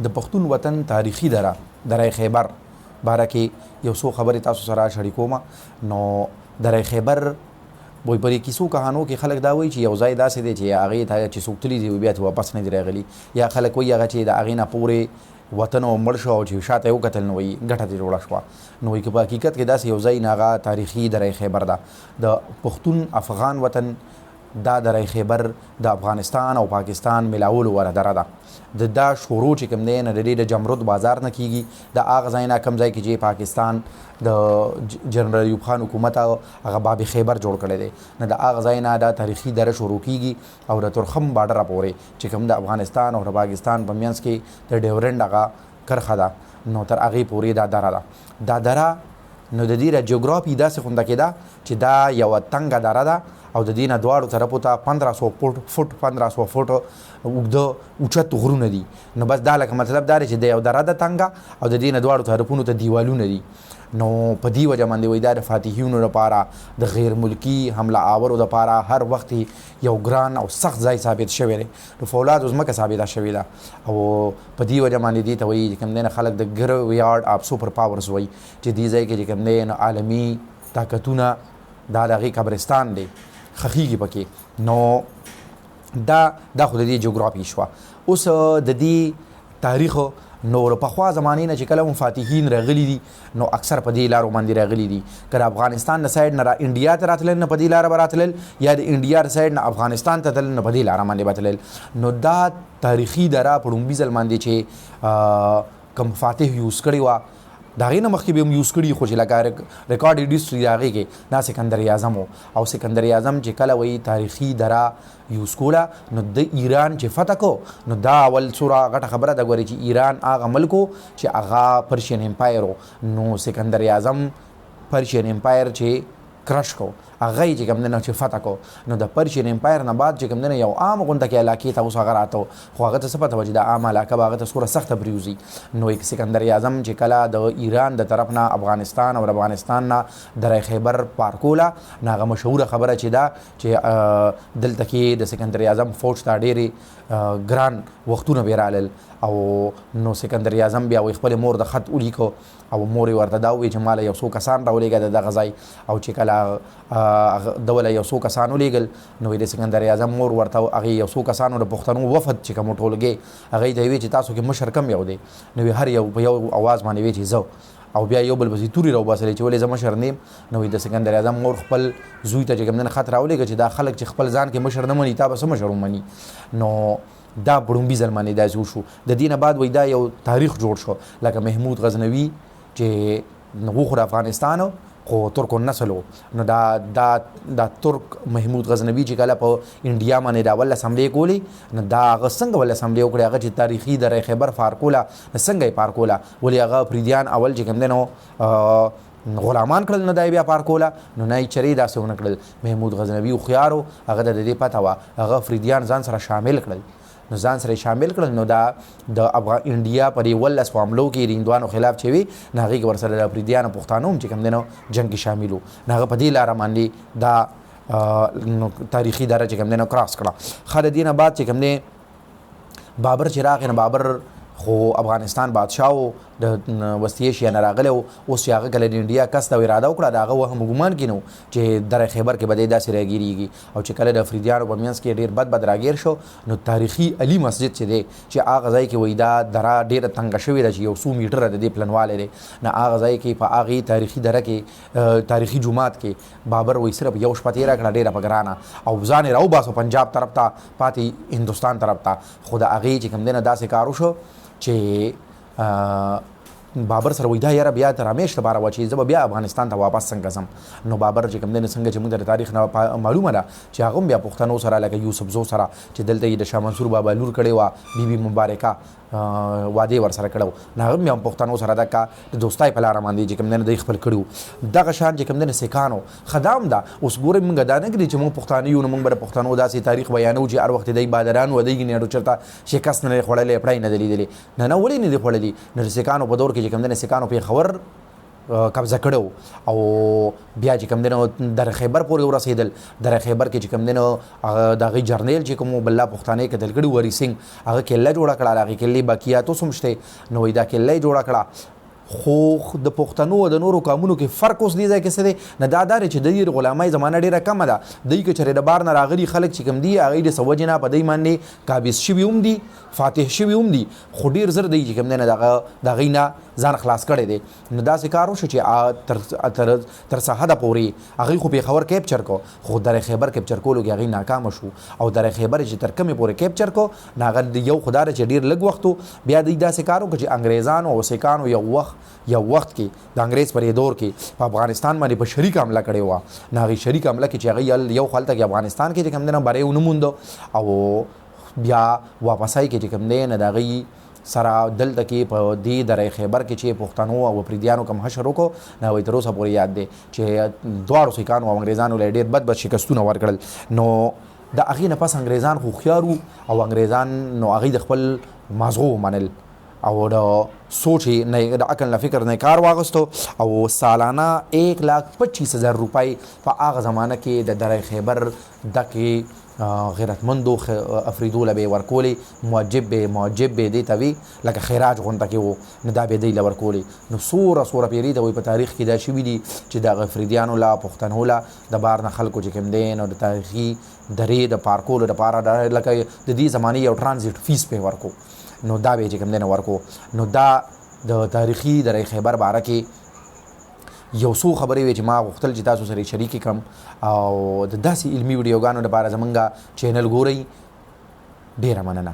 د پښتون وطن تاریخي دره خیبر باره کې یو څو خبرې تاسو سره شریکوم. نو دره خیبر وایي پرې کیسو کهانو کې خلک دا وایي چې یو ځای داسې دی چې هغې ته چې څوک تللي دي بیا ترې واپس نه دي راغلي، یا خلک وایي هغه چې د هغې نه پورې وطن مړ شو او چې شاته یې وکتل نو وایي ګټه ترې جوړه شوه. نو وایي که په حقیقت کې داسې یو ځای نه هغه تاریخي دره خیبر ده. د پښتون افغان وطن دا دره خیبر د افغانستان او پاکستان ملاولو وره دره ده. دا شروع چې کوم دی نه د دې د جمرود بازار نه کیږي، د هغه ځای نه کوم ځای کې چې پاکستان د جنرال ایوب خان حکومت هغه باب خیبر جوړ کړی دی، نه د هغه ځای نه دا تاریخي دره شروع کیږي او د ترخم بارډره پورې چې کوم د افغانستان او د پاکستان په منځ کې د ډیورنډ هغه کرښه ده، نو تر هغې پورې دا دره ده. دا دره نو د دې جغرافي داسې خونده کې ده چې دا یوه تنګه دره ده او د دې نه دواړو طرفو ته 1500 فوټ اوږده اوچت غرونه دي. نو بس دا لکه مطلب دا دی چې د یو دره ده تنګه او د دې نه دواړو طرفونو ته دیوالونه دي. نو په دې وجه باندې وایي دا د فاتحینو لپاره د غیر ملکي حمله آورو لپاره هر وخت یو ګران او سخت ځای ثابت شوی دی. د فولادو ځمکه ثابته شوې ده او په دې وجه باندې دې ته وایي چې کوم دی نه خلک د ګریویارډ اف سوپر پاورز وایي چې دې ځای کې چې کوم دی نه عالمي طاقتونه دا د هغې قبرستان دی خخیږي پکې. نو دا خو د دې جغرافي شوه. اوس د دې تاریخ نو له پخوا زمانې نه چې کله هم فاتحین راغلي دي نو اکثر په دې لارو باندې راغلي دي، که د افغانستان د سایډ نه انډیا ته راتلل نه په دې لاره به راتلل، یا د انډیا د سایډ نه افغانستان ته تلل نه په دې لاره باندې به تلل. نو دا تاریخي دره په لومبي ځل باندې چې کوم فاتح یوز کړې وه د هغې نه مخکې به هم یوز کړي، خو چې لکه ریکارډ هسټري د هغې کې دا سکندر اعظم و. او سکندر اعظم چې کله وایي تاریخي دره یوز کوله نو د ایران چې فتح کو نو دا اول څومره غټه خبره ده. ګورې چې ایران هغه ملک و چې هغه پرشین امپایر و، نو سکندر اعظم پرشین امپایر چې کرش کو هغه یې چې کوم دی نه چې فتح کو نو د پرشین امپایر نه بعد چې کوم دی نه یو عام غونډه کې علاقې ته اوس هغه راته خو هغه ته څه پته وه چې د عام علاقه به هغه ته څومره سخته پرېوځي. نو سکندر اعظم چې کله د ایران د طرف نه افغانستان او د افغانستان نه دره خیبر پار کوله نو هغه مشهوره خبره چې ده چې دلته کې د سکندر اعظم فوج ته ډېرې ګران وختونه به رالل او نو سکندر اعظم بیا وایي خپلې مور د خط ولیکو او مور یې ورته دا ووایي چې ماله یو څو کسان راولېږه د دغه ځای او چې کله ده وله یو څو کسان ولېږل نو د سکندر اعظم مور ورته هغې یو څو کسانو د پښتنو وفد چې کوم ټولګې هغې ته یې ویې چې تاسو کې مشر کم یو دی نو هر یو په یو اواز باندې ویې چې زه او بیا یو بل پسې تورې راوباسلې چې ولې زه مشر نه یم. نو د سکندر اعظم مور خپل زوی ته چې کوم دی خط راولېږه چې دا خلک چې خپل ځان کې مشر نه مني تا به څه مشر ومني. نو دا په لومبي ځل باندې داسې وشو. د دې نه بعد وایي دا یو تاریخ جوړ شو لکه محمود غزنوي چې هغه خو د افغانستان خو ترکو نسل و. نو دا ترک محمود غزنوي چې کله په انډیا باندې دا ول اسمبلی کولی نو دا هغه څنګه ول اسمبلی وکړي هغه چې تاریخي دره خیبر پار کوله څنګه یې پار کوله ولې هغه فریدیان اول چې کوم دی نو غلامان کړل نو دا یې بیا پار کوله نو نه یې چرې داسې ونه کړل. محمود غزنوي هوښیار و هغه ته د دې پته وه هغه فریدیان ځان سره شامل کړل نو ځان سره شامل کړل نو دا د انډیا په دې 18 حملو کې د هندوانو خلاف چې وي نو هغې کې ورسره د افریدیانو پښتانه هم چې کوم دی نو جنګ کې شامل وو نو هغه په دې لاره باندې دا تاریخي دره چې کوم دی نو کراس کړه. ښه د دې نه بعد چې کوم دی بابر چې راغی نو بابر خو افغانستان بادشاه و د وسطي ایشیا نه راغلی و. اوس چې هغه کله د انډیا کس ته اراده وکړه د هغه وهم ګمان کې نه چې دره خیبر کې به دی داسې راګیرېږي او چې کله د افریدیانو په منځ کې ډېر بد راګیر شو نو تاریخي علي مسجد چې دی چې هغه ځای کې وایي دا دره ډېره تنګه شوې ده چې یو څو میټره د دې پلنوالی دی نو هغه ځای کې په هغې تاریخي دره کې تاریخي جومات کې بابر وایي صرف یو شپه تېره کړه ډېره په ګرانه او ځان یې راوباسو پنجاب طرف ته پاتې هندوستان طرف ته. خو د هغې چې کوم دی نه داسې کار وشو چې بابر سره وایي دا یاره بیا تر همیش لپاره وه چې زه به بیا افغانستان ته واپس څنګه ځم. نو بابر چې کوم دی نو څنګه چې موږ د تاریخ نه معلومه ده چې هغه هم بیا پښتنو سره لکه یوسفزو سره چې دلته یې د شاه منصور بابا لور کړې وه بیبي مبارکه واده ورسره کړی و نو هغه بیا هم پښتنو سره دکه د دوستۍ په لاره باندې چې کوم دی نه دوی خپل کړي وو. دغه شان چې کوم دی نه سیکانو ښه دا هم ده اوس ګورئ موږ دا نه کړي چې موږ پښتانه یو نو موږ به د پښتنو داسې تاریخ بیانو چې هر وخت دی بادران و دی ګینې اډو چېرته شکست نه دی خوړلی پړی نه دی لیدلی نه ولې نه دی خوړلی. نو د سیکانو په دور کې چې کوم دی نه سیکانو پېښور قبضه کړو او بیا چې کوم دی نو در خیبر پورې ورسېدل در خیبر کې چې کوم دی نو د هغې جرنیل چې کوم بالله پښتانه یې کتل کړي وری سنګ هغه کله جوړه کړه د هغې کلې باقیات اوس هم شته نو دا کله یې جوړه کړه خو د پښتنو او د نورو قومونو کې فرق اوس دې ځای کې څه دی نه دا دا دی چې د دې غلامۍ زمانه ډېره کمه ده دوی که چېرې د بار نه راغلي خلک چې کوم دي هغوی د څه وجې نه په دوی باندې قابض شوي هم دي فاتح شوي هم دي خو ډېر زر دی چې کوم دی نه د هغوی نه ځان خلاص کړی دی نو داسې کار وشو چې تر څه حده پورې هغوی خو پېښور کیپچر کو خو در خیبر کیپچر کولو کې هغوی ناکامه شو او در خیبر چې تر کومې پورې کیپچر کو نو هغه یو خو دا چې ډېر لږ وخت و بیا دوی داسې کار وکړو چې انګریزانو او سیکانو یو وخت کې د انګریز پر دور کې په افغانستان باندې په شریک حمله کړې وه نو هغې شریک حمله کې چې هغوی یو خو هلته کې افغانستان کې چې کوم دی نه بری ونه موندو او بیا واپسۍ کې چې کوم دی نه د هغوی سره دلته کې په دې دره خیبر کې چې پښتنو او افریدیانو کوم حشر وکړو نو هغوی تر اوسه پورې یاد دی چې دواړو سیکانو او انګریزانو له ډېر بد شکستونه ورکړل نو د هغې نه پس انګریزان خو هوښیار وو او انګریزان نو هغوی د خپل مازغو ومنل او د سوچ نه د عقل نه فکر نه کار واغستو او سالانه 1,25,000 روپۍ په هغه زمانه کې د دره خیبر دکې غیرتمندو افریدو له به ورکولې معجب به دې ته وي لکه خیراج غونډه کې وو نو دا به دی له ورکولې نو سوره پیري ته وایي په تاریخ کې دا شوي دي چې دغه افریدیانو له پښتنو له د بار نه خلکو چې کوم دی نو د تاریخي درې د پارکولو دپاره لکه د دې زمانې یو ټرانزیټ فیس پې ورکو نو دا به چې کوم دی نه ورکو نو دا د تاریخي دره خیبر باره کې یو څو خبرې وې چې ما غوښتل چې تاسو سره شریکې کړم او د داسې علمي ویډیوګانو لپاره زمونږ چینل ګورئ ډېره مننه